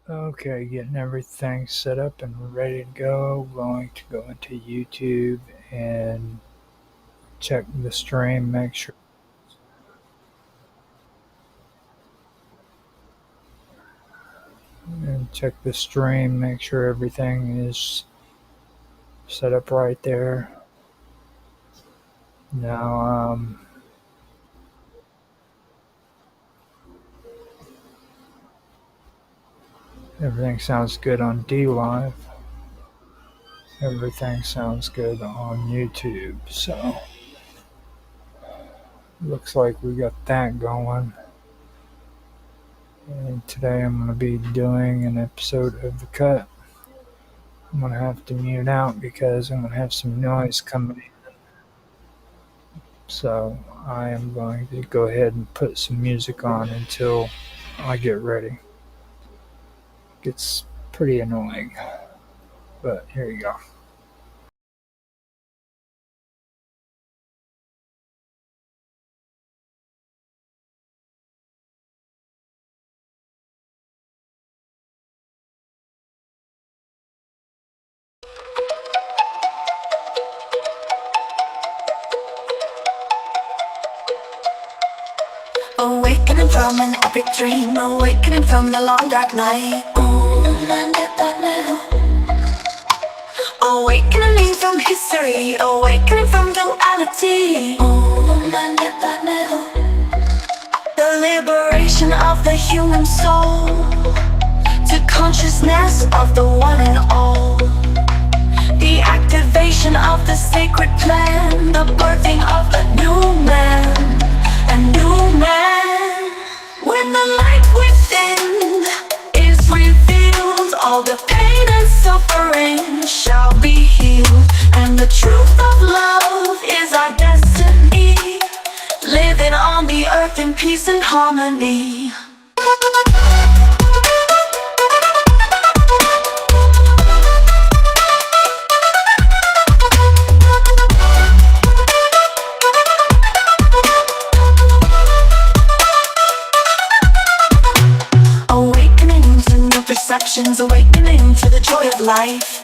Okay, getting everything set up and ready to go. Going to go into YouTube and check the stream, make sure make sure everything is set up right there. Now, everything sounds good on D Live. Everything sounds good on YouTube. So, looks like we got that going. And today I'm going to be doing an episode of The Cut. I'm going to have to mute out because I'm going to have some noise coming in. So I am going to go ahead and put some music on until I get ready. It gets pretty annoying, but here you go. Awakening from an epic dream, awakening from the long dark night. Awakening from history, awakening from duality. The liberation of the human soul to consciousness of the one and all. The activation of the sacred plan, the birthing of a new man. A new man. When the light within is revealed, all the pain and suffering shall be healed, and the truth of love is our destiny, living on the earth in peace and harmony. Perceptions, awakening to the joy of life.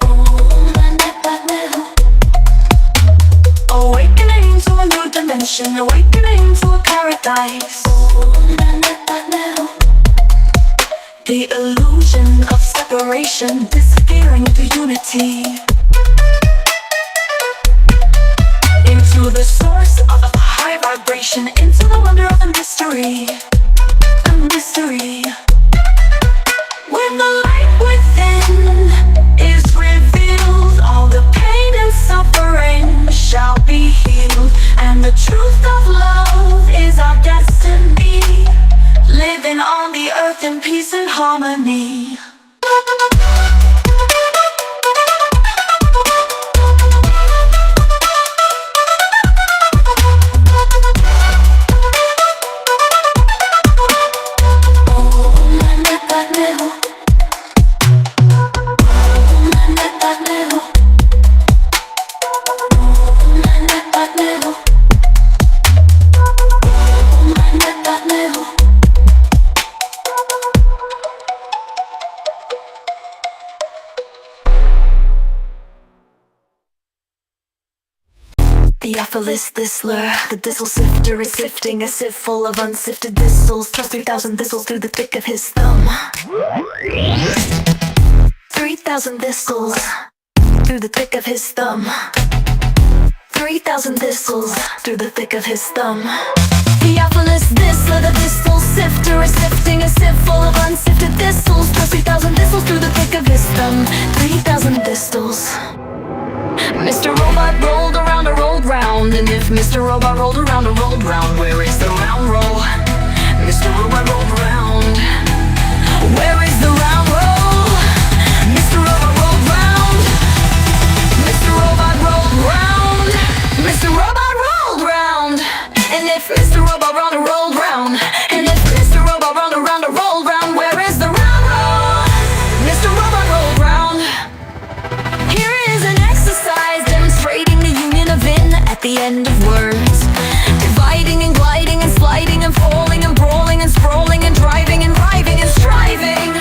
Awakening to a new dimension, awakening to a paradise. The illusion of separation disappearing to unity, into the source of a high vibration, into the wonder of the mystery. A mystery. When the light within is revealed, all the pain and suffering shall be healed, and the truth of love is our destiny, living on the earth in peace and harmony. Theophilus Thistler, the thistle sifter is sifting a sieve full of unsifted thistles. Thrust 3,000 thistles through the thick of his thumb. 3,000 thistles through the thick of his thumb. 3,000 thistles through the thick of his thumb. Theophilus Thistler, the thistle sifter is sifting a sieve full of unsifted thistles. Thrust 3,000 thistles through the thick of his thumb. 3,000 thistles. Mr. Robot rolled around and rolled round, and if Mr. Robot rolled around and rolled round, where is the round roll? Mr. Robot rolled round. Where is the round roll? Mr. Robot rolled round. Mr. Robot rolled round. Mr. Robot rolled round. And if Mr. Robot round and rolled round, and if Mr. Robot round and rolled round, where is the round roll? Mr. Robot rolled round. Here is an exercise demonstrating the union of in at the end of words, dividing and gliding and sliding and falling and brawling and sprawling and driving and riving and striving.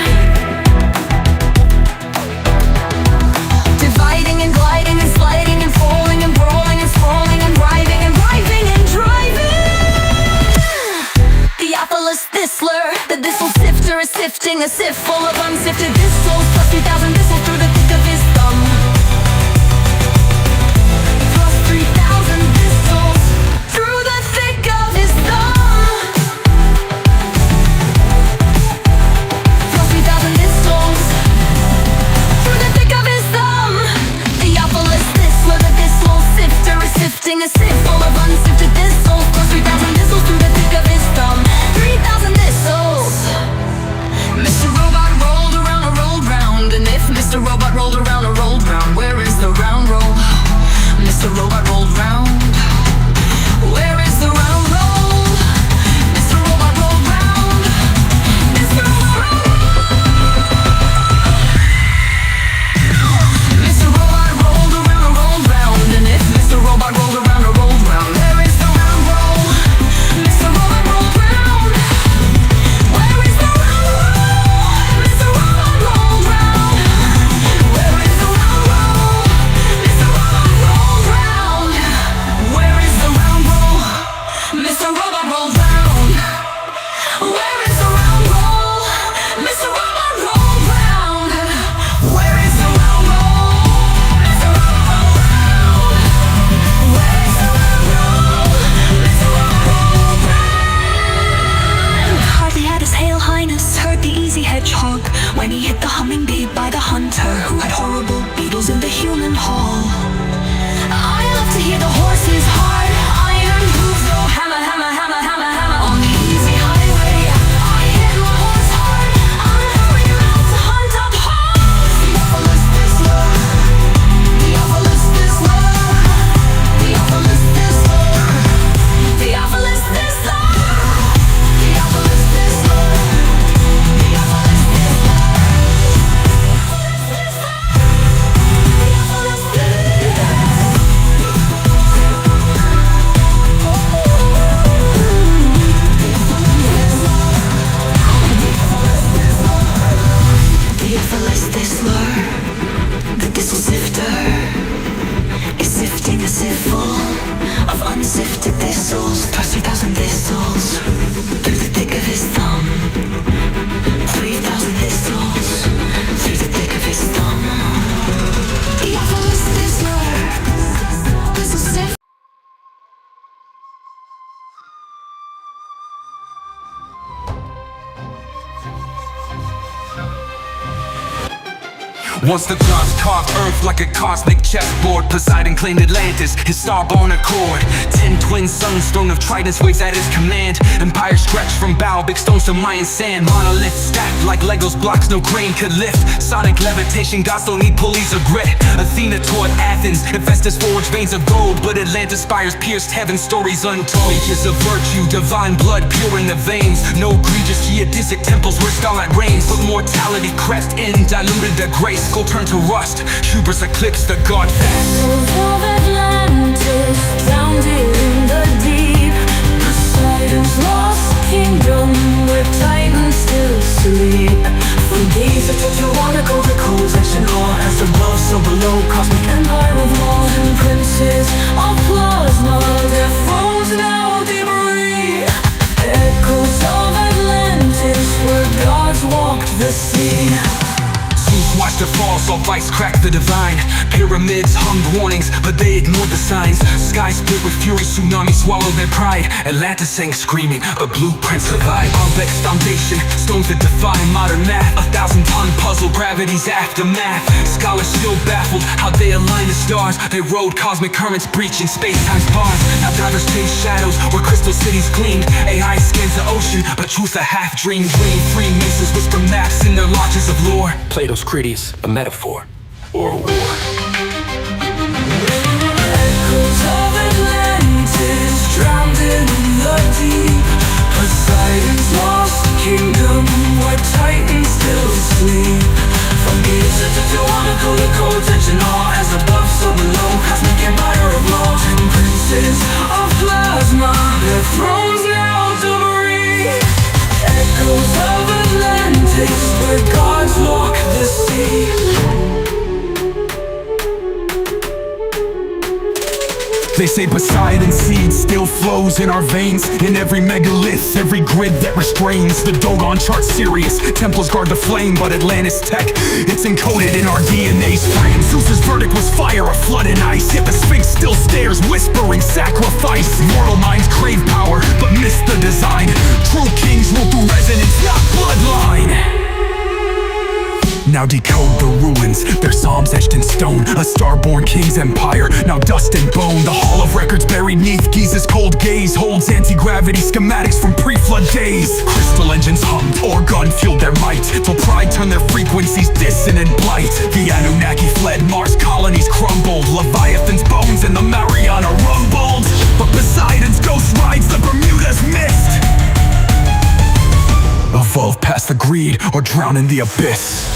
The thistle sifter is sifting a sieve full of unsifted thistles, plus 3,000 thistles through the thick of his thumb. Plus 3,000 thistles through the thick of his thumb. Plus 3,000 thistles through the thick of his thumb. Theophilus Thistler, the thistle sifter is sifting a sieve full of unsifted thistles, plus 3,000 thistles through the thick of his thumb. 3,000 thistles. Mr. Robot rolled around or rolled round, and if Mr. Robot rolled around or rolled round, where is the round roll? Mr. Robot rolled round. Where is the round roll? Mr. Robot rolled round. Mr. Robot Mr. Robot rolled around or rolled round, and if Mr. Robot rolled around or rolled round, where is the round roll? Mr. Robot rolled round. Where is the round roll? Mr. Robot rolled round. Where is the round roll? Mr. Robot rolled round. Where is the round roll? Mr. Robot rolled round. Where is the round roll? Mr. Robot rolled round. Where is the round roll? Mr. Robot rolled round. Where is the round roll? Mr. Robot rolled round. Hardly had his Hail Highness heard the easy hedgehog when he hit the humming bee by the hunter who had horrible beetles in the human hall. I love to hear the horse's hard iron hooves go hammer, hammer, hammer, hammer, hammer on the easy highway. I hit my horse hard. I'm hurrying out to hunt up hogs. Theophilus Thistler. Theophilus Thistler. Theophilus Thistler. Theophilus Thistler. Theophilus Thistler. Theophilus Thistler. Theophilus Theophilus Thistler, the thistle sifter, is sifting a sieve full of unsifted thistles, plus 3,000 thistles through the thick of his thumb. 3,000 thistles through the thick of his thumb. Theophilus Thistler, thistle sifter. Once the gods carved earth like a cosmic chessboard, Poseidon claimed Atlantis, his starborn accord. 10 twin suns, throne of tridents waves at his command. Empire stretched from bow, big stones to Mayan sand. Monoliths stacked like Legos blocks no crane could lift. Sonic levitation, gods don't need pulleys or grit. Athena taught Athens, Hephaestus forged veins of gold, but Atlantis spires pierced heaven, stories untold. Ages of virtue, divine blood pure in the veins. No egregious geodesic temples where starlight reigns, but mortality crept in, diluted the grace. Go turn to rust, hubris eclipsed the god fast. Souls of Atlantis drowned in the deep. Poseidon's lost kingdom where titans still sleep. From Giza to Tiwanaku, the cold section all as above, so below. Cosmic empire of laws and princes of plasma, their thrones now debris. Echoes of Atlantis where gods walked the sea. Watch the fall, saw vice crack the divine. Pyramids hummed warnings, but they ignored the signs. Sky split with fury, tsunami swallowed their pride. Atlantis sang screaming, but blueprints survived. Baalbek's foundation, stones that defy modern math. 1,000-ton puzzle, gravity's aftermath. Scholars still baffled how they align the stars. They rode cosmic currents, breaching space-time's bars. Now divers chase shadows where crystal cities gleamed. AI scans the ocean, but truth a half-dream. Freemasons whisper maps in their lodges of lore. Plato's Critias, a metaphor or a war. Echoes of Atlantis drowned in the deep. Poseidon's lost kingdom where titans still sleep. From Giza to Tiwanaku, the cold tension all as above, so below. Cosmic empire of laws and princes of plasma, their thrones now debris. Echoes of Atlantis where gods walk the sea. They say Poseidon's seed still flows in our veins. In every megalith, every grid that restrains. The Dogon chart Sirius, temples guard the flame. But Atlantis tech, it's encoded in our DNA's frame. Zeus's verdict was fire, a flood and ice. Yet the Sphinx still stares, whispering sacrifice. Mortal minds crave power, but miss the design. True kings rule through resonance, not bloodline. Now decode the ruins, their psalms etched in stone. A star-born king's empire, now dust and bone. The hall of records buried neath Giza's cold gaze holds anti-gravity schematics from pre-flood days. Crystal engines hummed, Orgon fueled their might, till pride turned their frequencies dissonant blight. The Anunnaki fled, Mars colonies crumbled. Leviathan's bones and the Mariana rumbled. But Poseidon's ghost rides the Bermuda's mist. Evolve past the greed or drown in the abyss.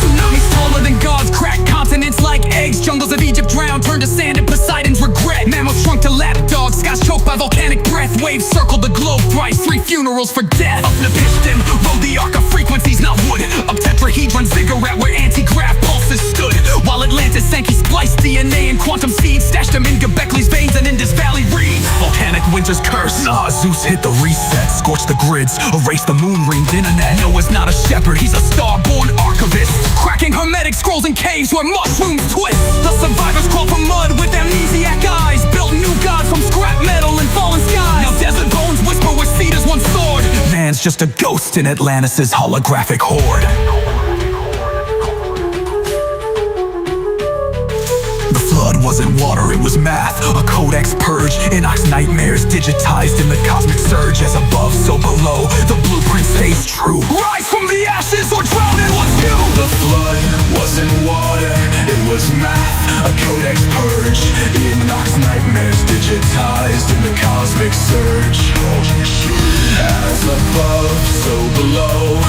Tsunamis taller than gods crack continents like eggs. Jungles of Egypt drown, turn to sand in Poseidon's regret. Mammals shrunk to lapdogs, skies choked by volcanic breath. Waves circled the globe thrice, 3 funerals for death. Up Nepistim, rode the arc of frequencies, not wood. Up Tetrahedron ziggurat where anti-grav pulses stood. While Atlantis sank, he spliced DNA and quantum seeds. Stashed them in Göbekley's veins and Indus Valley reeds. Volcanic winter's curse, Zeus hit the reset. Scorched the grids, erased the moon-ringed internet. Noah's not a shepherd, he's a star-born archivist. Cracking hermetic scrolls in caves where mushrooms twist. The survivors crawl from mud with amnesiac eyes. Built new gods from scrap metal and fallen skies. Now desert bones whisper where cedars once soared. Man's just a ghost in Atlantis' holographic horde. The flood wasn't water, it was math. A codex purge, Enoch's nightmares digitized in the cosmic surge. As above, so below, the blueprint stays true. Rise from the ashes or drown in what's new. The flood wasn't water, it was math. A codex purge, Enoch's nightmares digitized in the cosmic surge. As above, so below,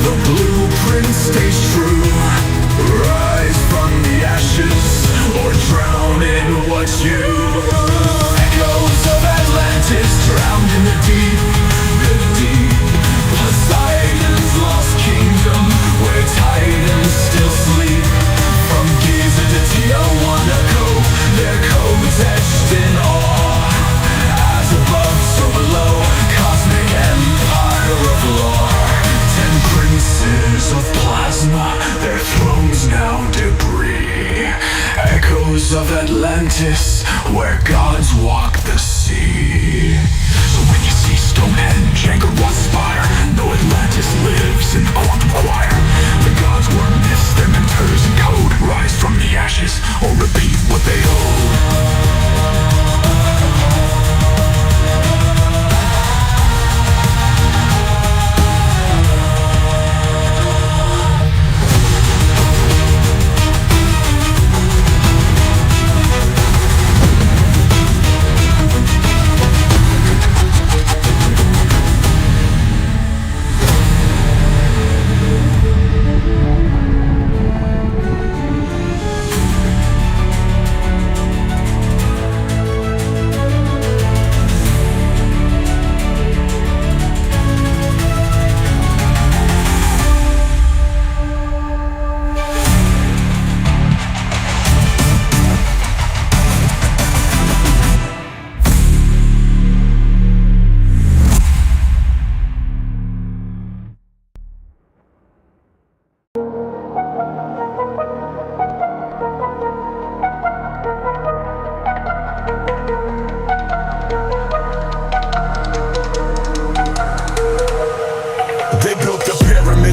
the blueprint stays true. Rise from the ashes or drown in what's you. Echoes of Atlantis drowned in the deep, the deep. Poseidon's lost kingdom where titans still sleep. From Giza to Tiahuanaco, their codes etched in awe. As above, so below, cosmic empire of lore. 10 princes of plasma, their thrones now debris. Echoes of Atlantis, where gods walk the sea. So when you see Stonehenge, Angkor Wat spire, know Atlantis lives in the quantum choir. The gods were myths, their mentors in code. Rise from the ashes, or repeat what they owe.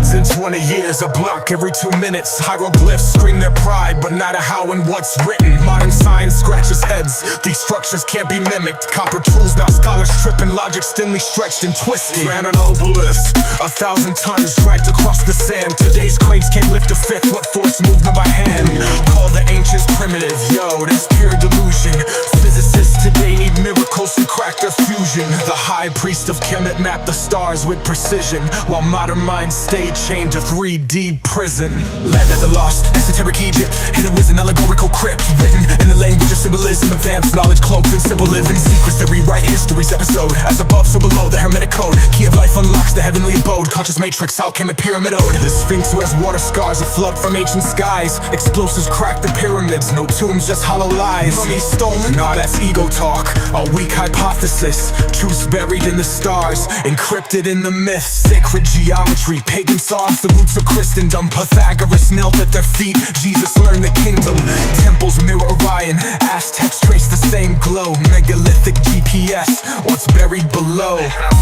In 20 years, a block every 2 minutes. Hieroglyphs scream their pride, but not a how and what's written. Modern science scratches heads, these structures can't be mimicked. Copper tools, now scholars tripping, logic thinly stretched and twisted. Ran an obelisk, 1,000 tons dragged across the sand. Today's cranes can't lift a fifth, what force moved them by hand? Call the ancients primitive, yo, that's pure delusion. Physicists today need miracles to crack their fusion. The high priest of Kemet mapped the stars with precision, while modern minds stay chained to 3D prison. Land of the lost, esoteric Egypt, hidden with an allegorical crypt. Written in the language of symbolism, advanced knowledge cloaked in simple living. Secrets that rewrite history's episode. As above, so below, the Hermetic code. Key of life unlocks the heavenly abode. Conscious matrix, alchemic pyramid ode. The Sphinx who has water scars, a flood from ancient skies. Explosives crack the pyramids, no tombs, just hollow lies. From each stone, nah, that's ego talk. A weak hypothesis, truths buried in the stars, encrypted in the myths. Sacred geometry, pagan songs, the roots of Christendom. Pythagoras knelt at their feet, Jesus learned the kingdom. Temples mirror Orion, Aztecs trace the same glow. Megalithic GPS, what's buried below.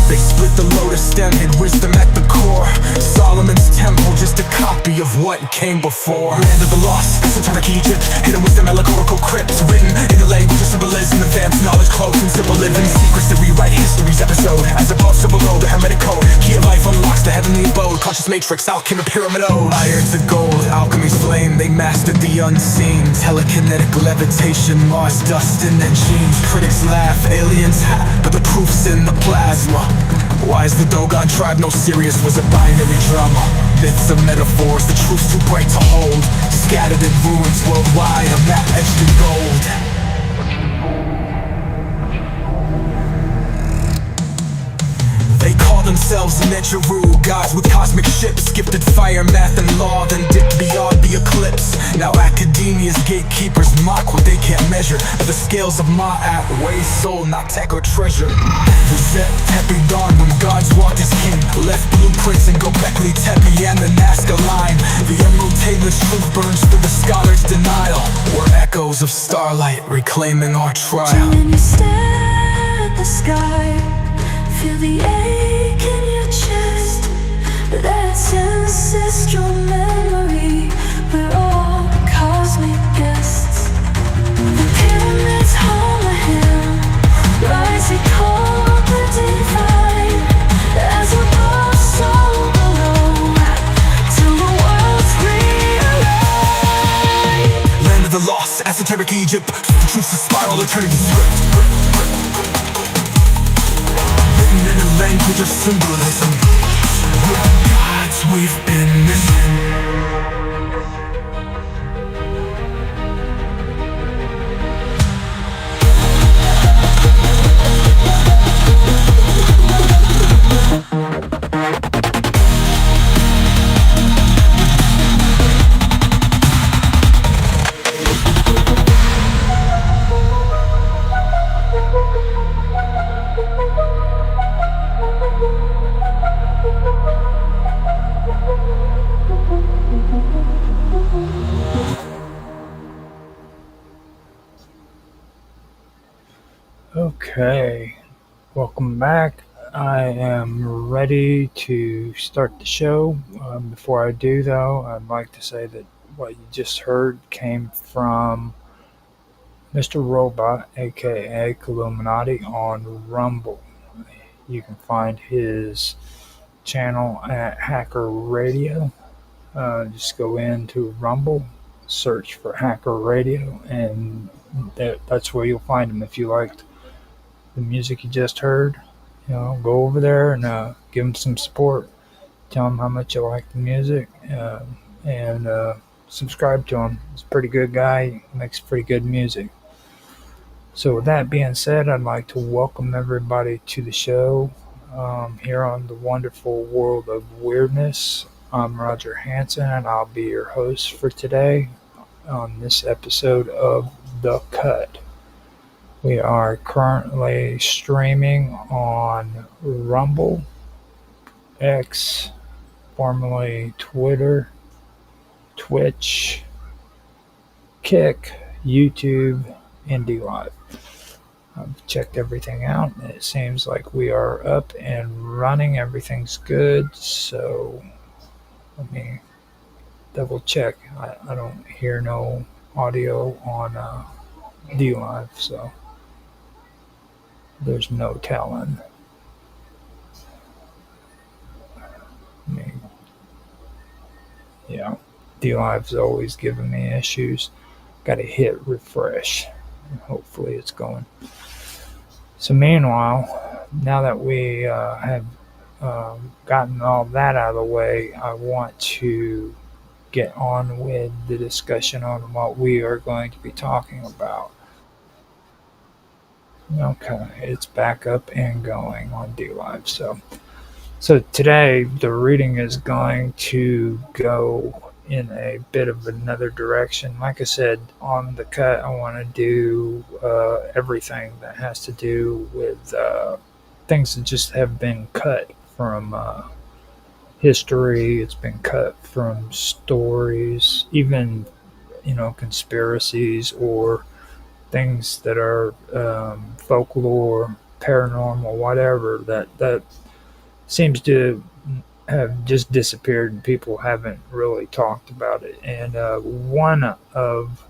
They split the lotus stem, hid wisdom at the core. Solomon's temple, just a copy of what came before. Land of the lost, esoteric Egypt, hidden wisdom, allegorical crypts. Written in the language of symbolism, advanced knowledge, cloaked in simple living. Secrets that rewrite history's episode. As above, so below, the Hermetic code. Key of life unlocks the heavenly abode. Conscious matrix, alchemy pyramid ode. Iron to gold, alchemy's flame, they mastered the unseen. Telekinetic levitation, Mars dust in their genes. Critics laugh, aliens, but the proof's in the plasma. Why is the Dogon tribe no serious? Was a binary drama. Myths of metaphors, the truth's too bright to hold. Scattered in ruins worldwide, a map etched in gold. They call themselves Negeru, gods with cosmic ships. Gifted fire, math and law, then dipped beyond the eclipse. Now academia's gatekeepers mock what they can't measure. But the scales of Ma'at weigh soul, not tech or treasure. Rosette Tepe dawned when gods walked as king. Left blueprints in Gobekli Tepe and the Nazca line. The emerald taintless truth burns through the scholar's denial. We're echoes of starlight reclaiming our trial. When you stare at the sky, feel the ache in your chest. That's ancestral memory. We're all cosmic guests. The pyramids hold a hymn, rising cold the divine. As above, so below, till the world's realigned. Land of the lost, esoteric Egypt. The truth's a spiral, eternity script. In a language of symbolism, we're gods we've been missing. Okay, welcome back. I am ready to start the show. Before I do, though, I'd like to say that what you just heard came from Mr. Robot, aka Illuminati, on Rumble. You can find his channel at Hacker Radio. Just go into Rumble, search for Hacker Radio, and that's where you'll find him. If you liked the music you just heard, go over there and give him some support. Tell him how much you like the music, and subscribe to him. He's a pretty good guy. He makes pretty good music. So with that being said, I'd like to welcome everybody to the show here on the wonderful world of weirdness. I'm Roger Hanson, and I'll be your host for today on this episode of The Cut. We are currently streaming on Rumble, X, formerly Twitter, Twitch, Kick, YouTube, and DLive. I've checked everything out, and it seems like we are up and running. Everything's good, so let me double check. I don't hear no audio on DLive, so there's no telling. Yeah, DLive's always giving me issues. Gotta hit refresh, and hopefully it's going. So meanwhile, now that we have gotten all that out of the way, I want to get on with the discussion on what we are going to be talking about. Okay, it's back up and going on D Live. So today the reading is going to go in a bit of another direction. Like I said, on the cut, I want to do everything that has to do with things that just have been cut from history. It's been cut from stories, even conspiracies or things that are folklore, paranormal, whatever that seems to have just disappeared and people haven't really talked about it. And one of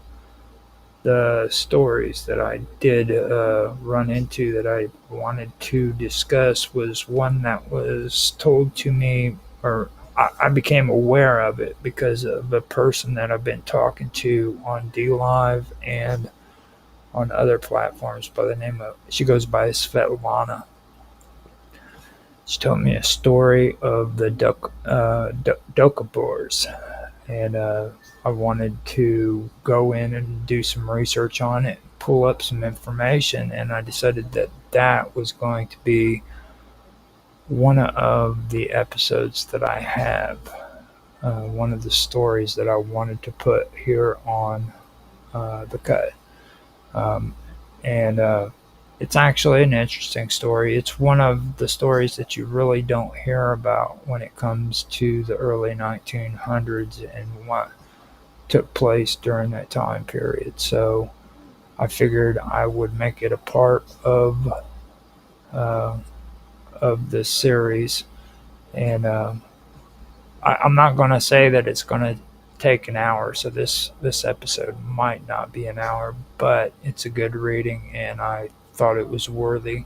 the stories that I did run into that I wanted to discuss was one that was told to me, or I became aware of it because of a person that I've been talking to on D Live and on other platforms by the name of, she goes by Svetlana. She told me a story of the Dokabors, and I wanted to go in and do some research on it, pull up some information, and I decided that that was going to be one of the episodes that I have, one of the stories that I wanted to put here on the cut. Um, and It's actually an interesting story. It's one of the stories that you really don't hear about when it comes to the early 1900s and what took place during that time period. So I figured I would make it a part uh, of this series, and I'm not going to say that it's going to take an hour. So this episode might not be an hour, but it's a good reading, and I thought it was worthy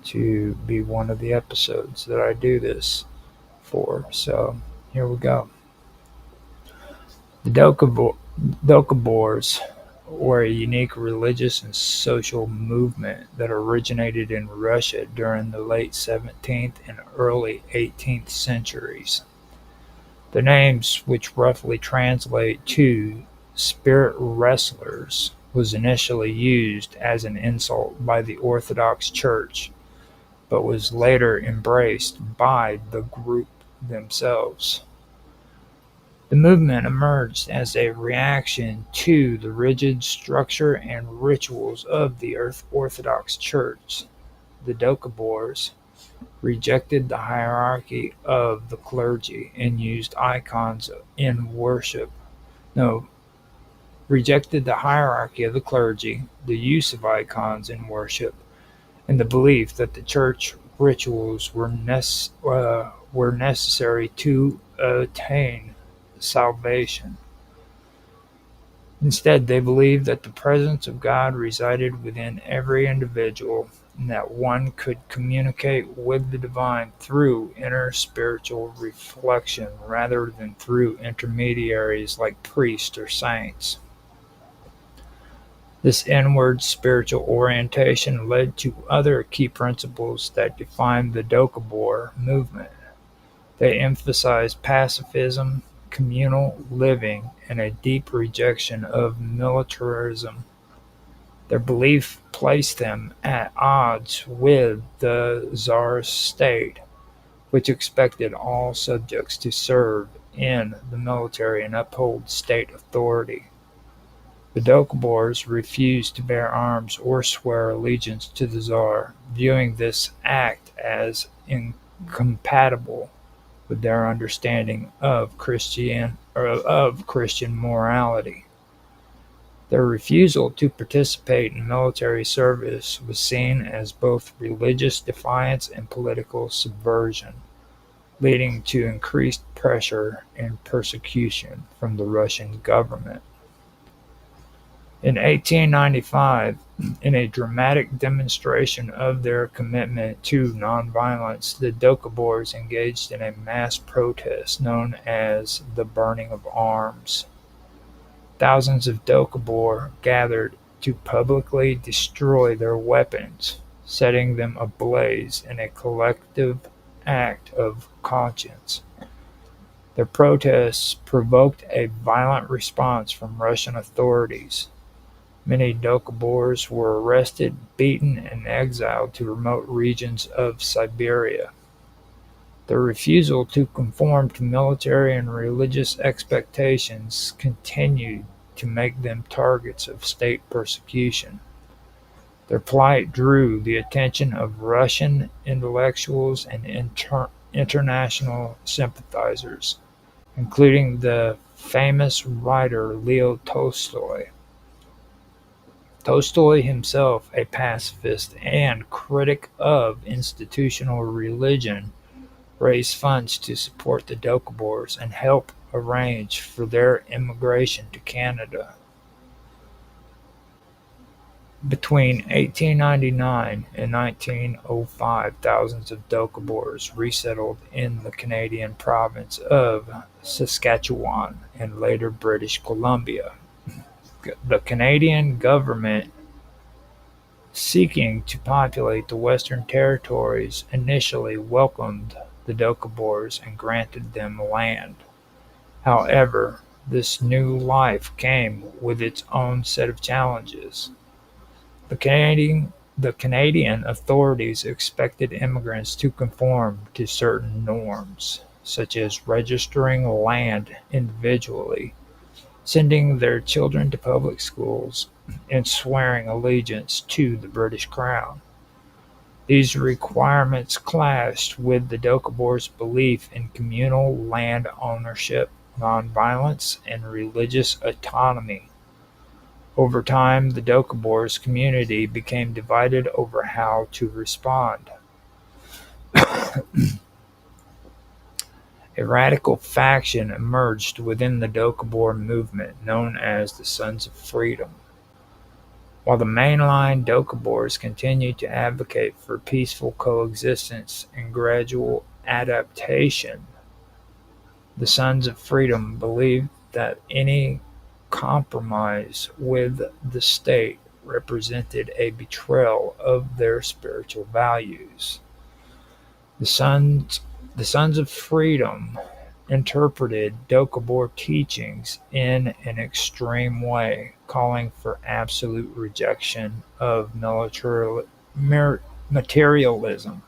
to be one of the episodes that I do this for. So here we go. The Doukhobors were a unique religious and social movement that originated in Russia during the late 17th and early 18th centuries. The names, which roughly translate to "spirit wrestlers", was initially used as an insult by the Orthodox Church, but was later embraced by the group themselves. The movement emerged as a reaction to the rigid structure and rituals of the Orthodox Church. The Doukhobors rejected the hierarchy of the clergy and used icons in worship. No, rejected the hierarchy of the clergy, the use of icons in worship, and the belief that the church rituals were necessary to attain salvation. Instead, they believed that the presence of God resided within every individual and that one could communicate with the divine through inner spiritual reflection rather than through intermediaries like priests or saints. This inward spiritual orientation led to other key principles that defined the Doukhobor movement. They emphasized pacifism, communal living, and a deep rejection of militarism. Their belief placed them at odds with the Tsarist state, which expected all subjects to serve in the military and uphold state authority. The Doukhobors refused to bear arms or swear allegiance to the Tsar, viewing this act as incompatible with their understanding of Christian morality. Their refusal to participate in military service was seen as both religious defiance and political subversion, leading to increased pressure and persecution from the Russian government. In 1895, in a dramatic demonstration of their commitment to nonviolence, the Doukhobors engaged in a mass protest known as the Burning of Arms. Thousands of Doukhobor gathered to publicly destroy their weapons, setting them ablaze in a collective act of conscience. Their protests provoked a violent response from Russian authorities. Many Doukhobors were arrested, beaten, and exiled to remote regions of Siberia. Their refusal to conform to military and religious expectations continued to make them targets of state persecution. Their plight drew the attention of Russian intellectuals and international sympathizers, including the famous writer Leo Tolstoy. Tolstoy himself, a pacifist and critic of institutional religion, raised funds to support the Doukhobors and help arrange for their immigration to Canada. Between 1899 and 1905, thousands of Doukhobors resettled in the Canadian province of Saskatchewan and later British Columbia. The Canadian government, seeking to populate the Western Territories, initially welcomed the Doukhobors and granted them land. However, this new life came with its own set of challenges. The Canadian authorities expected immigrants to conform to certain norms, such as registering land individually, sending their children to public schools, and swearing allegiance to the British Crown. These requirements clashed with the Doukhobors' belief in communal land ownership, nonviolence, and religious autonomy. Over time, the Doukhobors community became divided over how to respond. A radical faction emerged within the Doukhobor movement known as the Sons of Freedom. While the mainline Doukhobors continued to advocate for peaceful coexistence and gradual adaptation, the Sons of Freedom believed that any compromise with the state represented a betrayal of their spiritual values. The Sons of Freedom interpreted Doukhobor teachings in an extreme way, calling for absolute rejection of materialism,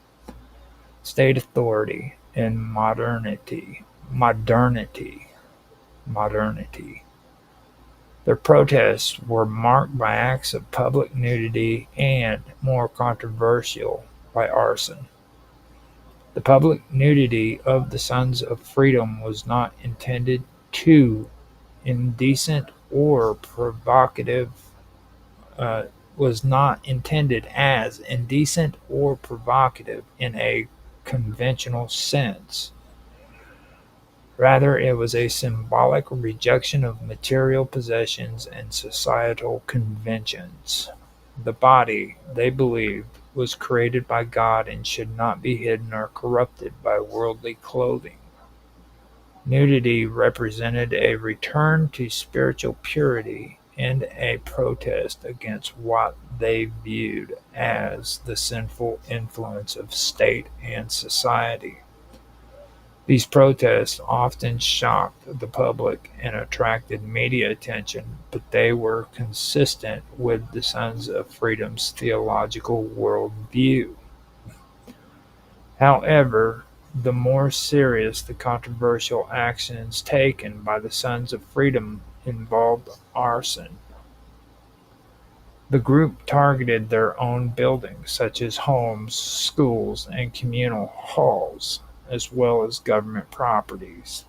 state authority, and modernity. Their protests were marked by acts of public nudity and, more controversial, by arson. The public nudity of the Sons of Freedom was not intended as indecent or provocative in a conventional sense. Rather, it was a symbolic rejection of material possessions and societal conventions. The body, they believed, was created by God and should not be hidden or corrupted by worldly clothing. Nudity represented a return to spiritual purity and a protest against what they viewed as the sinful influence of state and society. These protests often shocked the public and attracted media attention, but they were consistent with the Sons of Freedom's theological worldview. However, the more serious the controversial actions taken by the Sons of Freedom involved arson. The group targeted their own buildings, such as homes, schools, and communal halls, as well as government properties.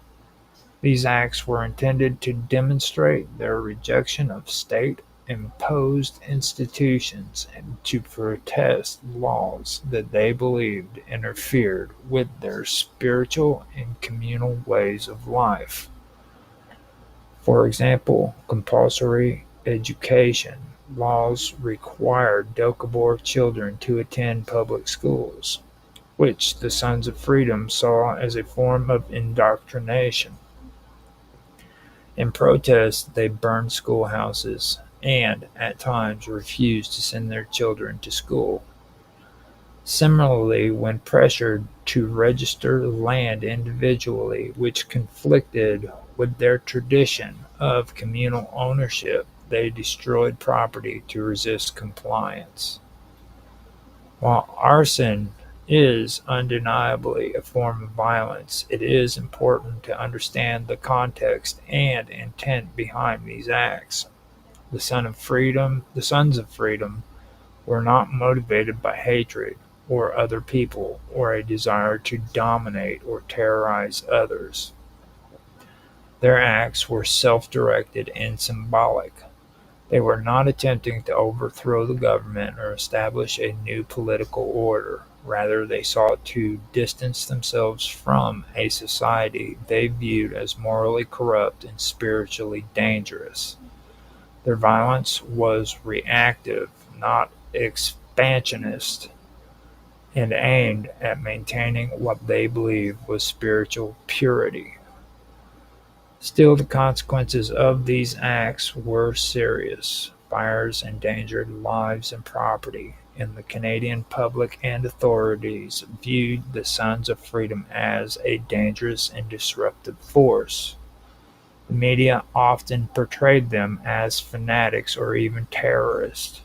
These acts were intended to demonstrate their rejection of state-imposed institutions and to protest laws that they believed interfered with their spiritual and communal ways of life. For example, compulsory education laws required Doukhobor children to attend public schools, which the Sons of Freedom saw as a form of indoctrination. In protest, they burned schoolhouses and, at times, refused to send their children to school. Similarly, when pressured to register land individually, which conflicted with their tradition of communal ownership, they destroyed property to resist compliance. While arson is undeniably a form of violence, it is important to understand the context and intent behind these acts. The Sons of Freedom were not motivated by hatred or other people or a desire to dominate or terrorize others. Their acts were self-directed and symbolic. They were not attempting to overthrow the government or establish a new political order. Rather, they sought to distance themselves from a society they viewed as morally corrupt and spiritually dangerous. Their violence was reactive, not expansionist, and aimed at maintaining what they believed was spiritual purity. Still, the consequences of these acts were serious. Fires endangered lives and property, and the Canadian public and authorities viewed the Sons of Freedom as a dangerous and disruptive force. The media often portrayed them as fanatics or even terrorists,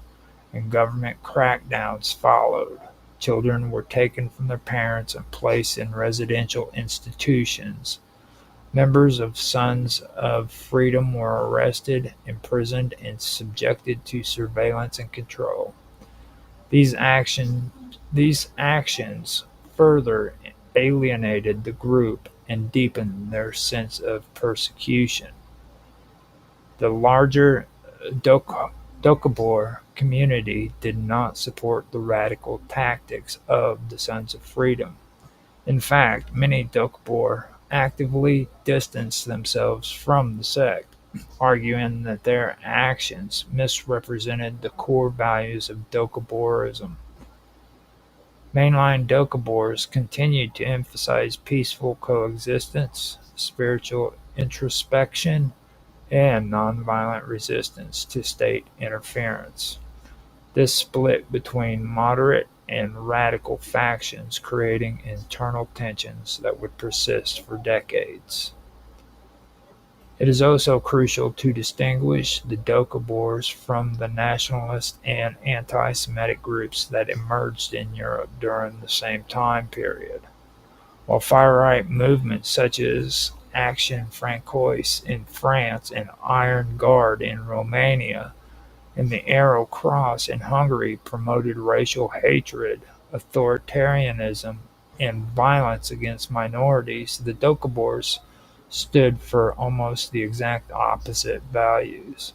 and government crackdowns followed. Children were taken from their parents and placed in residential institutions. Members of Sons of Freedom were arrested, imprisoned, and subjected to surveillance and control. These actions further alienated the group and deepened their sense of persecution. The larger Doukhobor community did not support the radical tactics of the Sons of Freedom. In fact, many Doukhobor actively distanced themselves from the sect, arguing that their actions misrepresented the core values of Doukhoborism. Mainline Doukhobors continued to emphasize peaceful coexistence, spiritual introspection, and nonviolent resistance to state interference. This split between moderate and radical factions, creating internal tensions that would persist for decades. It is also crucial to distinguish the Doukhobors from the nationalist and anti-Semitic groups that emerged in Europe during the same time period. While far-right movements such as Action Francoise in France and Iron Guard in Romania and the Arrow Cross in Hungary promoted racial hatred, authoritarianism, and violence against minorities, the Doukhobors stood for almost the exact opposite values.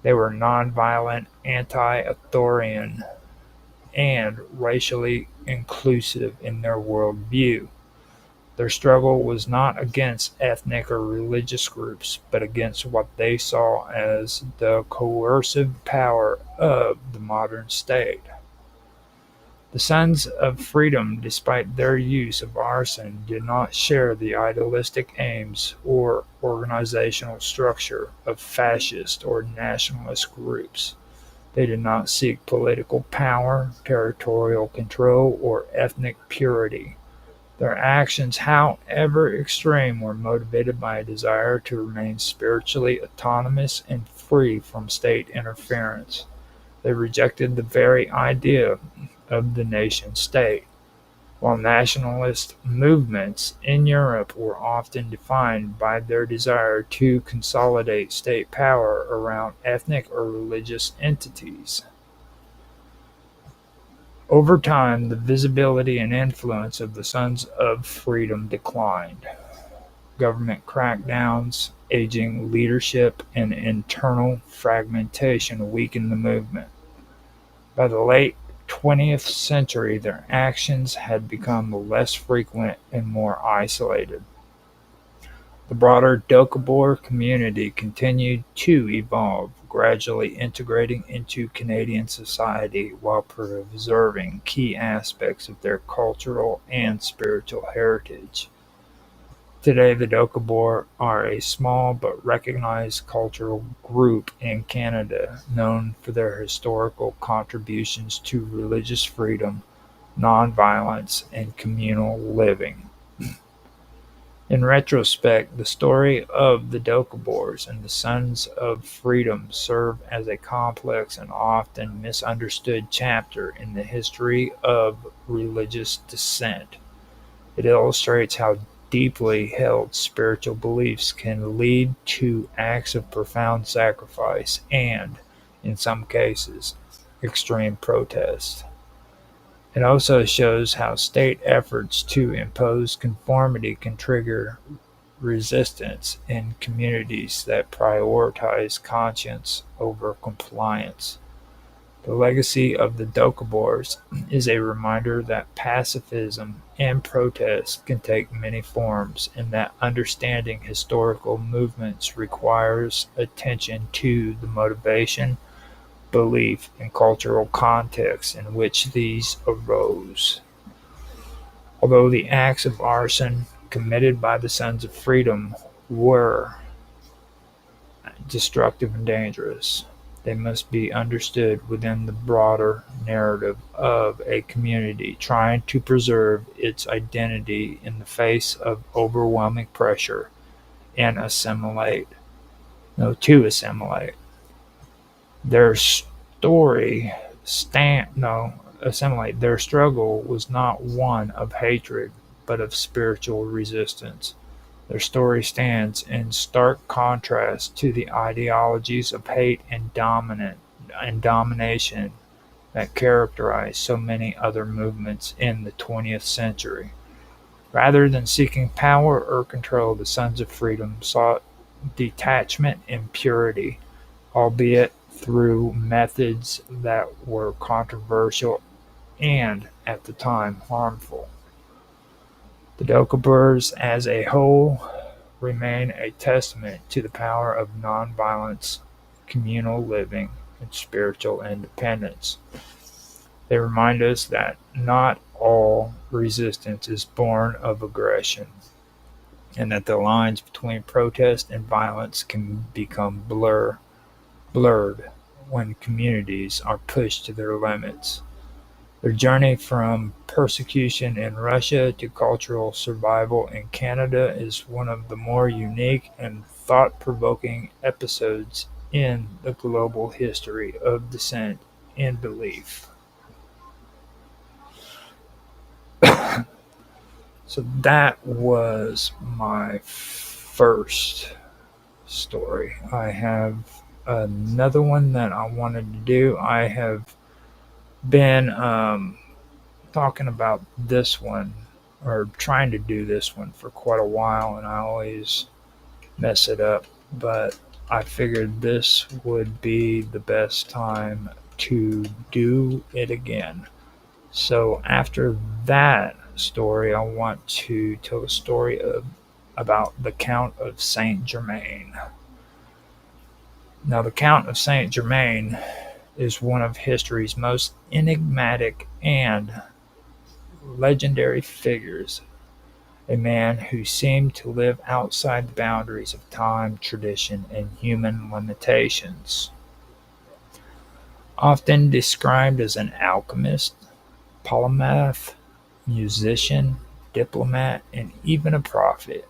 They were nonviolent, anti-authoritarian, and racially inclusive in their worldview. Their struggle was not against ethnic or religious groups, but against what they saw as the coercive power of the modern state. The Sons of Freedom, despite their use of arson, did not share the idealistic aims or organizational structure of fascist or nationalist groups. They did not seek political power, territorial control, or ethnic purity. Their actions, however extreme, were motivated by a desire to remain spiritually autonomous and free from state interference. They rejected the very idea of the nation-state. While nationalist movements in Europe were often defined by their desire to consolidate state power around ethnic or religious entities. Over time, the visibility and influence of the Sons of Freedom declined. Government crackdowns, aging leadership, and internal fragmentation weakened the movement. By the late 20th century, their actions had become less frequent and more isolated. The broader Doukhobor community continued to evolve, gradually integrating into Canadian society while preserving key aspects of their cultural and spiritual heritage. Today, the Doukhobor are a small but recognized cultural group in Canada known for their historical contributions to religious freedom, nonviolence, and communal living. In retrospect, the story of the Doukhobors and the Sons of Freedom serve as a complex and often misunderstood chapter in the history of religious dissent. It illustrates how deeply held spiritual beliefs can lead to acts of profound sacrifice and, in some cases, extreme protest. It also shows how state efforts to impose conformity can trigger resistance in communities that prioritize conscience over compliance. The legacy of the Doukhobors is a reminder that pacifism and protest can take many forms, and that understanding historical movements requires attention to the motivation, belief, and cultural context in which these arose. Although the acts of arson committed by the Sons of Freedom were destructive and dangerous, they must be understood within the broader narrative of a community trying to preserve its identity in the face of overwhelming pressure and assimilate. No, to assimilate. Their story stand no assimilate. Their struggle was not one of hatred, but of spiritual resistance. Their story stands in stark contrast to the ideologies of hate and domination that characterize so many other movements in the 20th century. Rather than seeking power or control, the Sons of Freedom sought detachment and purity, albeit through methods that were controversial and, at the time, harmful. The Doukhobors as a whole remain a testament to the power of nonviolence, communal living, and spiritual independence. They remind us that not all resistance is born of aggression, and that the lines between protest and violence can become blurred when communities are pushed to their limits. Their journey from persecution in Russia to cultural survival in Canada is one of the more unique and thought-provoking episodes in the global history of dissent and belief. So that was my first story. I have another one that I wanted to do. I have been talking about this one or trying to do this one for quite a while, and I always mess it up. But I figured this would be the best time to do it again. So after that story, I want to tell a story about the Count of Saint Germain. Now, the Count of Saint Germain is one of history's most enigmatic and legendary figures, a man who seemed to live outside the boundaries of time, tradition, and human limitations. Often described as an alchemist, polymath, musician, diplomat, and even a prophet,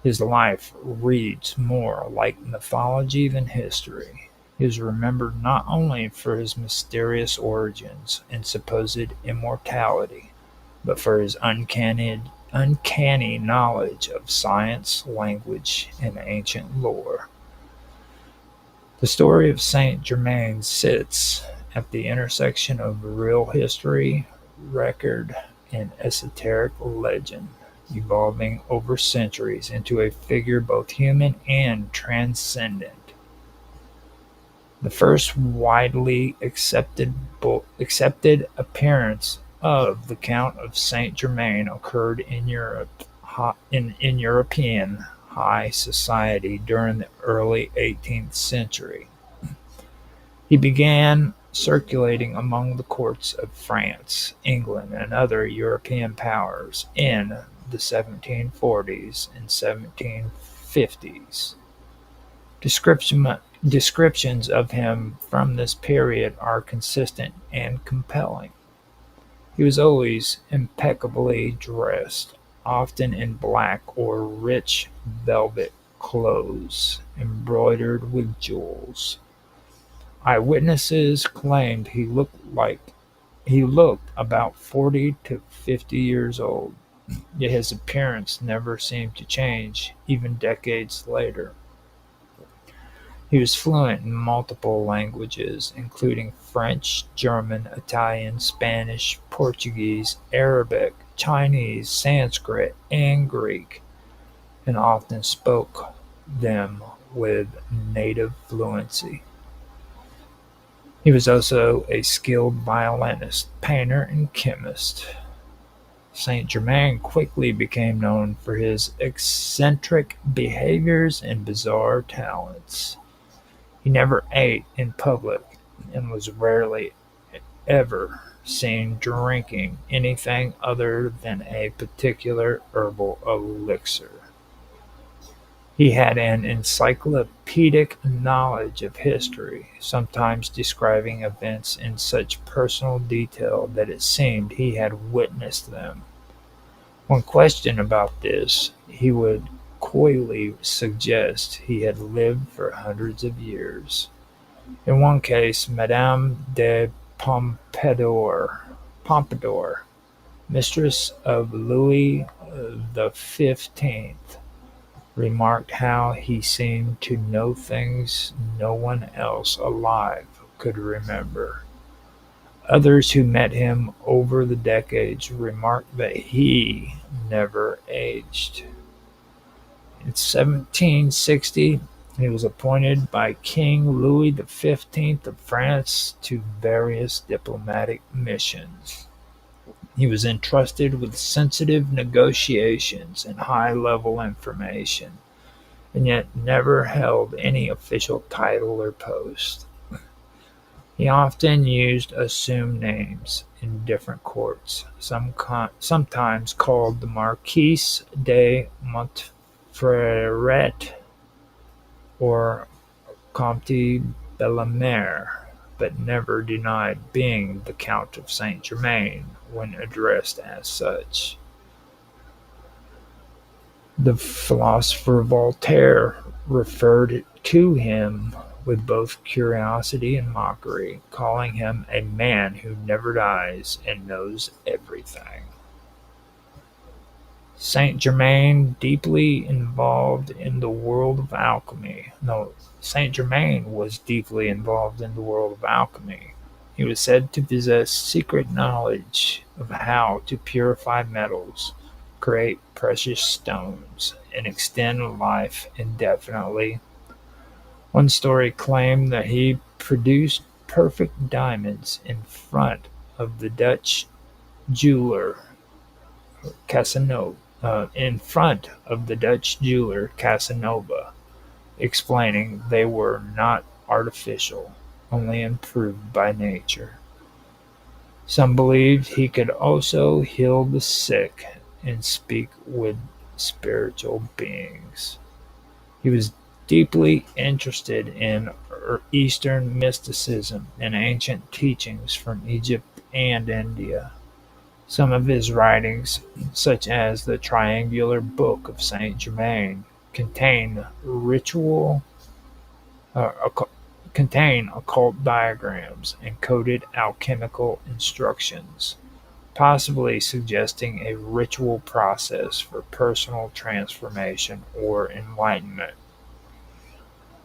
his life reads more like mythology than history. He is remembered not only for his mysterious origins and supposed immortality, but for his uncanny knowledge of science, language, and ancient lore. The story of Saint Germain sits at the intersection of real history, record, and esoteric legend, evolving over centuries into a figure both human and transcendent. The first widely accepted appearance of the Count of Saint Germain occurred in European high society during the early 18th century. He began circulating among the courts of France, England, and other European powers in the 1740s and 1750s. Descriptions of him from this period are consistent and compelling. He was always impeccably dressed, often in black or rich velvet clothes embroidered with jewels. Eyewitnesses claimed he looked about 40 to 50 years old, yet his appearance never seemed to change, even decades later. He was fluent in multiple languages, including French, German, Italian, Spanish, Portuguese, Arabic, Chinese, Sanskrit, and Greek, and often spoke them with native fluency. He was also a skilled violinist, painter, and chemist. Saint Germain quickly became known for his eccentric behaviors and bizarre talents. He never ate in public and was rarely ever seen drinking anything other than a particular herbal elixir. He had an encyclopedic knowledge of history, sometimes describing events in such personal detail that it seemed he had witnessed them. When questioned about this, he would coyly suggest he had lived for hundreds of years. In one case, Madame de Pompadour, mistress of Louis the XV, remarked how he seemed to know things no one else alive could remember. Others who met him over the decades remarked that he never aged. In 1760, he was appointed by King Louis the XV of France to various diplomatic missions. He was entrusted with sensitive negotiations and high-level information, and yet never held any official title or post. He often used assumed names in different courts, sometimes called the Marquis de Montferrat or Comte Bellemare, but never denied being the Count of Saint Germain when addressed as such. The philosopher Voltaire referred to him with both curiosity and mockery, calling him a man who never dies and knows everything. Saint Germain deeply involved in the world of alchemy. No, Saint Germain was deeply involved in the world of alchemy. He was said to possess secret knowledge of how to purify metals, create precious stones, and extend life indefinitely. One story claimed that he produced perfect diamonds in front of the Dutch jeweler Casanova, Casanova, explaining they were not artificial, only improved by nature. Some believed he could also heal the sick and speak with spiritual beings. He was deeply interested in Eastern mysticism and ancient teachings from Egypt and India. Some of his writings, such as the Triangular Book of Saint Germain, contain occult diagrams and coded alchemical instructions, possibly suggesting a ritual process for personal transformation or enlightenment.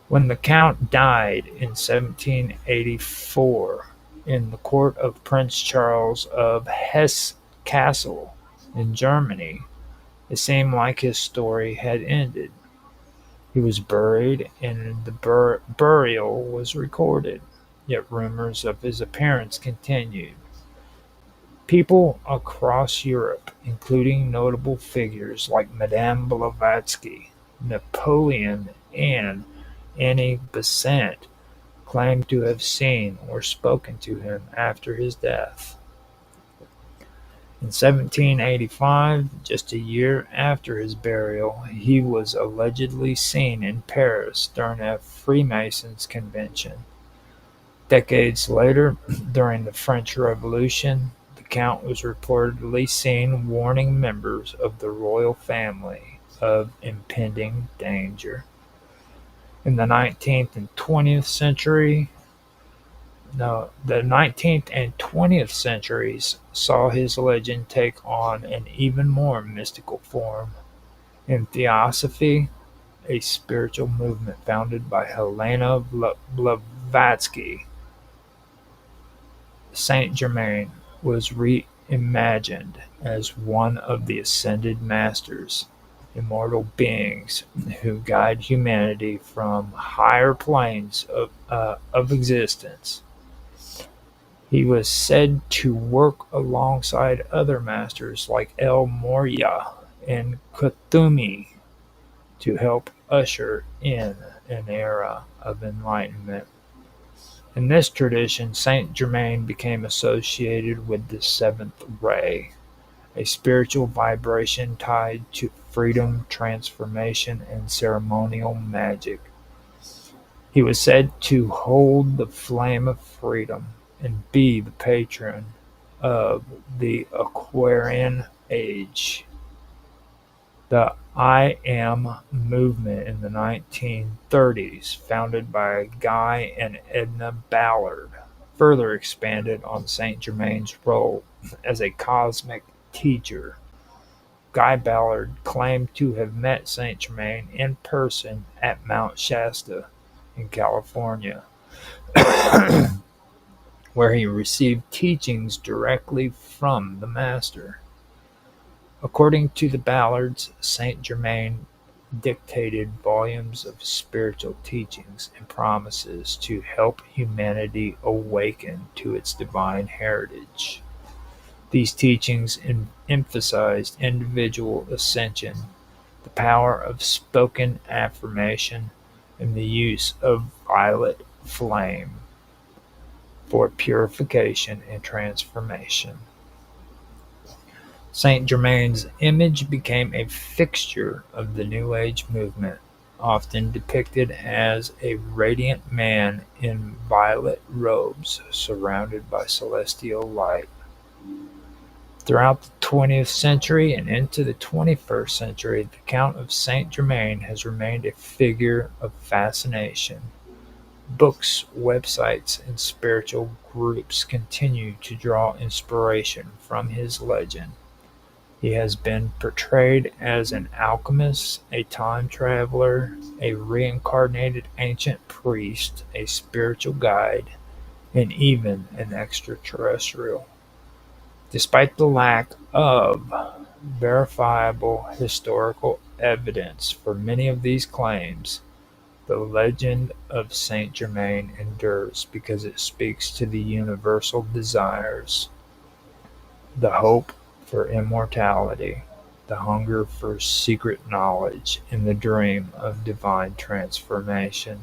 When the Count died in 1784 in the court of Prince Charles of Hesse-Kassel in Germany, it seemed like his story had ended. He was buried and the burial was recorded, yet rumors of his appearance continued. People across Europe, including notable figures like Madame Blavatsky, Napoleon, and Annie Besant, claimed to have seen or spoken to him after his death. In 1785, just a year after his burial, he was allegedly seen in Paris during a Freemasons convention. Decades later, during the French Revolution, the account was reportedly seen warning members of the royal family of impending danger. In the 19th and 20th century, no, the 19th and 20th centuries saw his legend take on an even more mystical form. In Theosophy, a spiritual movement founded by Helena Blavatsky, Saint Germain was reimagined as one of the ascended masters, immortal beings who guide humanity from higher planes of existence. He was said to work alongside other masters like El Morya and Kuthumi to help usher in an era of enlightenment. In this tradition, Saint Germain became associated with the seventh ray, a spiritual vibration tied to freedom, transformation, and ceremonial magic. He was said to hold the flame of freedom and be the patron of the Aquarian Age. The I Am movement in the 1930s, founded by Guy and Edna Ballard, further expanded on Saint Germain's role as a cosmic teacher. Guy Ballard claimed to have met Saint Germain in person at Mount Shasta in California, where he received teachings directly from the master. According to the Ballards, Saint Germain dictated volumes of spiritual teachings and promises to help humanity awaken to its divine heritage. These teachings emphasized individual ascension, the power of spoken affirmation, and the use of violet flame for purification and transformation. Saint Germain's image became a fixture of the New Age movement, often depicted as a radiant man in violet robes surrounded by celestial light. Throughout the 20th century and into the 21st century, the Count of Saint Germain has remained a figure of fascination. Books, websites, and spiritual groups continue to draw inspiration from his legend. He has been portrayed as an alchemist, a time traveler, a reincarnated ancient priest, a spiritual guide, and even an extraterrestrial. Despite the lack of verifiable historical evidence for many of these claims, the legend of Saint Germain endures because it speaks to the universal desires, the hope for immortality, the hunger for secret knowledge, and the dream of divine transformation.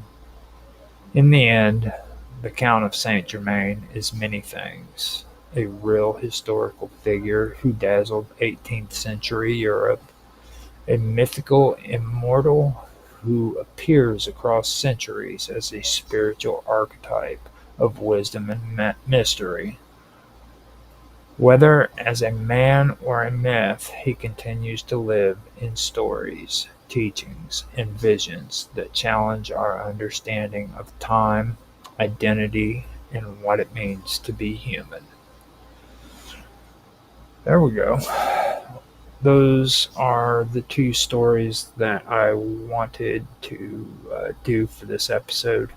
In the end, the Count of Saint Germain is many things: a real historical figure who dazzled 18th century Europe, a mythical immortal who appears across centuries as a spiritual archetype of wisdom and mystery. Whether as a man or a myth, he continues to live in stories, teachings, and visions that challenge our understanding of time, identity, and what it means to be human. There we go. Those are the two stories that I wanted to do for this episode.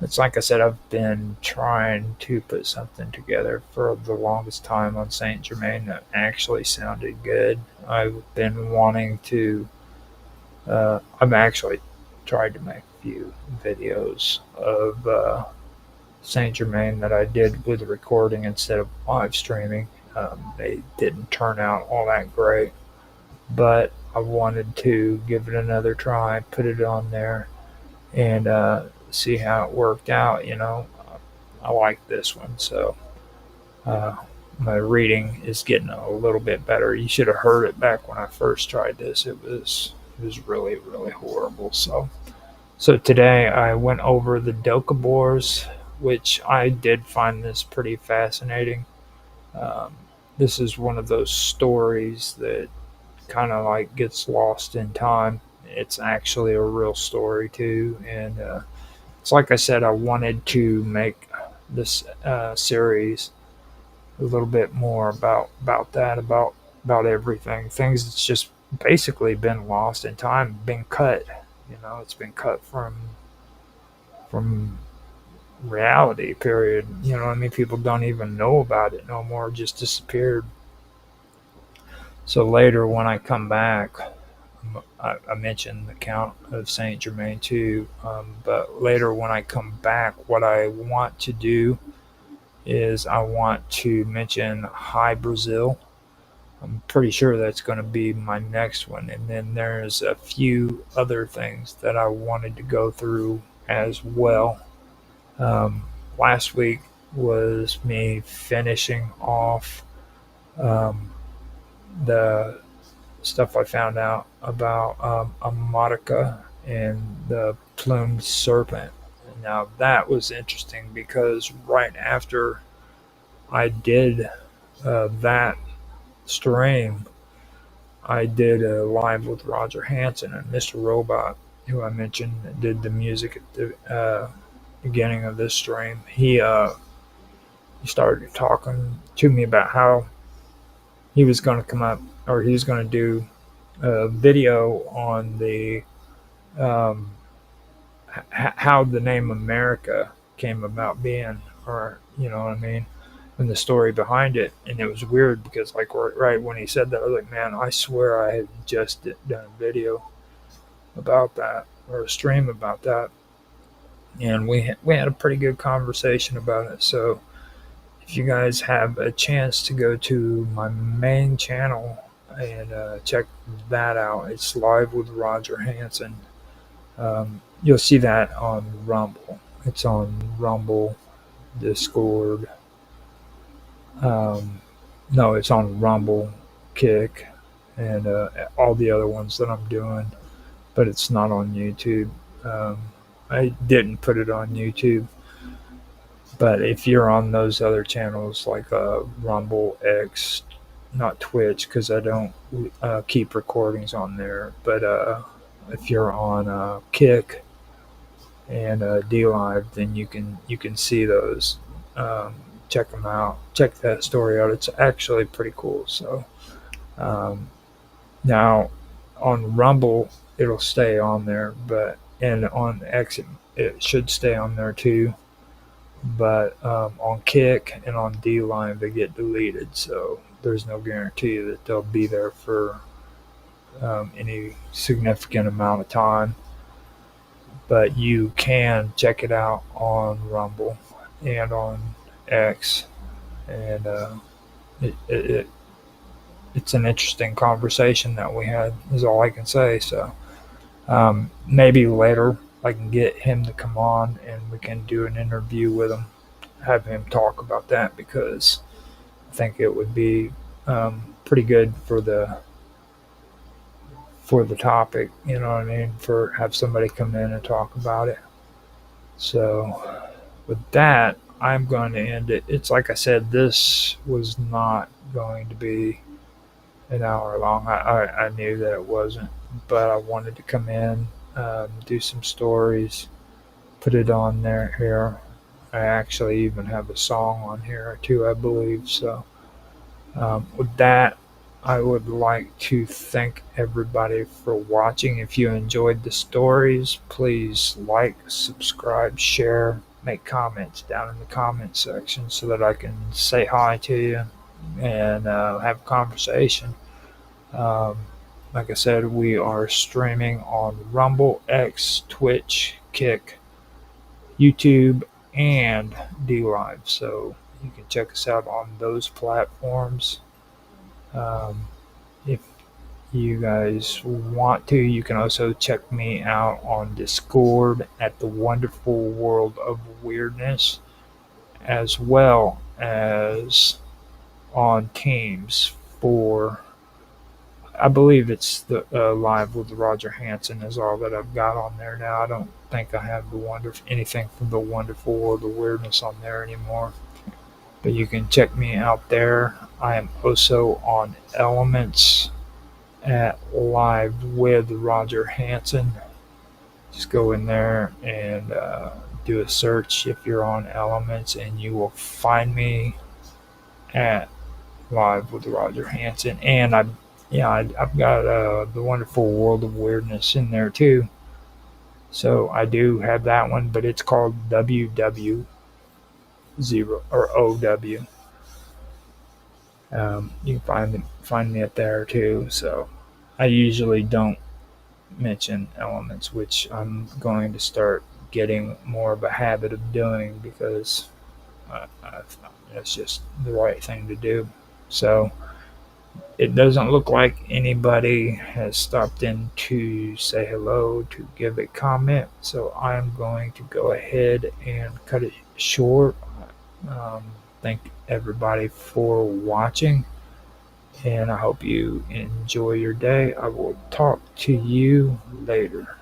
It's like I said, I've been trying to put something together for the longest time on Saint Germain that actually sounded good. I've been wanting to, I've actually tried to make a few videos of Saint Germain that I did with recording instead of live streaming. They didn't turn out all that great, but I wanted to give it another try, put it on there, and see how it worked out. I like this one, so my reading is getting a little bit better. You should have heard it back when I first tried this. It was really, really horrible. So today I went over the Doukhobors, which I did find this pretty fascinating. this is one of those stories that kind of like gets lost in time. It's actually a real story too, and it's like I said, I wanted to make this series a little bit more about that, about everything, things that's just basically been lost in time, been cut. You know, it's been cut from reality. Period. You know what I mean? People don't even know about it no more. It just disappeared. So later, when I come back, I mentioned the Count of Saint Germain too. But later, when I come back, what I want to do is I want to mention Hi Brazil. I'm pretty sure that's going to be my next one. And then there's a few other things that I wanted to go through as well. Um, Last week was me finishing off um, the stuff I found out about Amotica and the plumed serpent. Now that was interesting because right after I did that stream, I did a live with Roger Hansen and Mr. Robot, who I mentioned that did the music at the beginning of this stream. He started talking to me about how he was going to come up, or he was going to do a video on the um, how the name America came about being, or you know what I mean, and the story behind it. And it was weird because, like, right when he said that, I was like, man, I swear I had just done a video about that, or a stream about that, and we had a pretty good conversation about it. So if you guys have a chance to go to my main channel and check that out, it's live with Roger Hansen. You'll see that on Rumble. It's on Rumble, Discord. No, it's on Rumble, Kick, and all the other ones that I'm doing, but it's not on YouTube. I didn't put it on YouTube, but if you're on those other channels like Rumble, X, not Twitch, because I don't keep recordings on there, but if you're on Kick and D Live, then you can see those. Check them out. Check that story out. It's actually pretty cool. So um, now on Rumble, it'll stay on there, but and on X, it should stay on there too. But on Kick and on D Line, they get deleted. So there's no guarantee that they'll be there for any significant amount of time. But you can check it out on Rumble and on X, and it it's an interesting conversation that we had. Is all I can say. So maybe later I can get him to come on and we can do an interview with him, have him talk about that, because I think it would be pretty good for the topic. You know what I mean? For have somebody come in and talk about it. So with that, I'm going to end it. It's like I said, this was not going to be an hour long. I knew that it wasn't, but I wanted to come in, do some stories, put it on there here. I actually even have a song on here too, I believe. So with that, I would like to thank everybody for watching. If you enjoyed the stories, please like, subscribe, share, make comments down in the comment section so that I can say hi to you and have a conversation. Um, like I said, we are streaming on Rumble, X, Twitch, Kick, YouTube, and D Live. So you can check us out on those platforms. If you guys want to, you can also check me out on Discord at the Wonderful World of Weirdness, as well as on Teams for, I believe it's the live with Roger Hansen is all that I've got on there now. I don't think I have anything from the Wonderful World of Weirdness on there anymore. But you can check me out there. I am also on Elements at Live with Roger Hanson. Just go in there and do a search if you're on Elements, and you will find me at Live with Roger Hanson. And I've got the Wonderful World of Weirdness in there too. So I do have that one, but it's called WW0 or OW. You can find me at there too. So I usually don't mention Elements, which I'm going to start getting more of a habit of doing because it's just the right thing to do. So it doesn't look like anybody has stopped in to say hello, to give a comment. So I'm going to go ahead and cut it short. Um, Thank everybody for watching, and I hope you enjoy your day. I will talk to you later.